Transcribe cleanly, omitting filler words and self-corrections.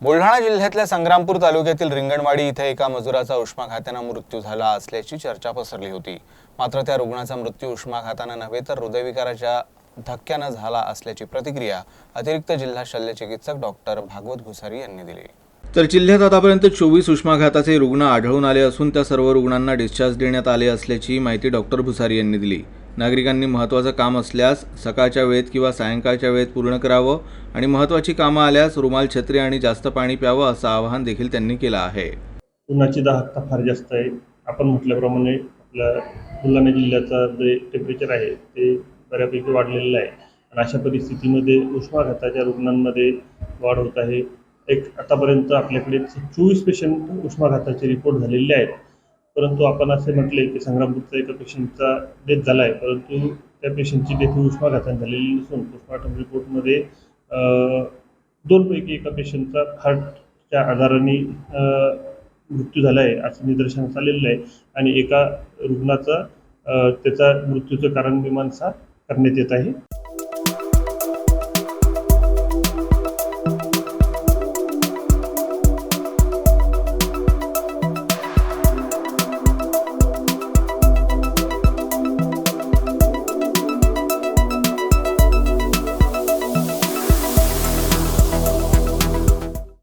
बुलढाणा जिल्ह्यातल्या संग्रामपूर तालुक्यातील रिंगणवाडी इथे एका मजुराचा उष्माघाताने मृत्यू झाला असल्याची चर्चा पसरली होती। मात्र त्या रुग्णाचा मृत्यू उष्माघाताने नव्हे तर हृदयविकाराच्या धक्क्याने झाला असल्याची प्रतिक्रिया अतिरिक्त जिल्हा शल्यचिकित्सक डॉक्टर भागवत घुसारी यांनी दिली। तर जिल्ह्यात आतापर्यंत 24 उष्माघाताचे रुग्ण आढळून आले असून त्या सर्व रुग्णांना डिस्चार्ज देण्यात आले असल्याची माहिती डॉक्टर भुसारी यांनी दिली। नागरिकांनी महत्त्वाचं काम असल्यास सकाळच्या वेळेत किंवा सायंकाळच्या वेळेत पूर्ण करावं आणि महत्त्वाची कामं आल्यास रुमाल, छत्री आणि जास्त पाणी प्यावं असं आवाहन देखील त्यांनी केलं आहे। उन्हाची दाहकता फार जास्त आहे। आपण म्हटल्याप्रमाणे आपल्या बुलढाणा जिल्ह्याचा जे टेम्परेचर आहे ते बऱ्यापैकी वाढलेलं आहे आणि अशा परिस्थितीमध्ये उष्माघाताच्या रुग्णांमध्ये वाढ होत आहे। आतापर्यंत आपल्याकडे 24 पेशंट उष्माघाताचे रिपोर्ट झालेले आहेत, परंतु आपण असे म्हटले की संग्रामपूरचा एका पेशंटचा डेथ झाला आहे, परंतु त्या पेशंटची डेथ उष्माघाताने झालेली नसून पोस्टमॉर्टम रिपोर्टमध्ये 2 पैकी एका पेशंटचा हार्टच्या आजाराने मृत्यू झाला आहे असं निदर्शनास आलेलं आहे आणि एका रुग्णाचा त्याचा मृत्यूचं कारण मीमांसा करण्यात येत आहे।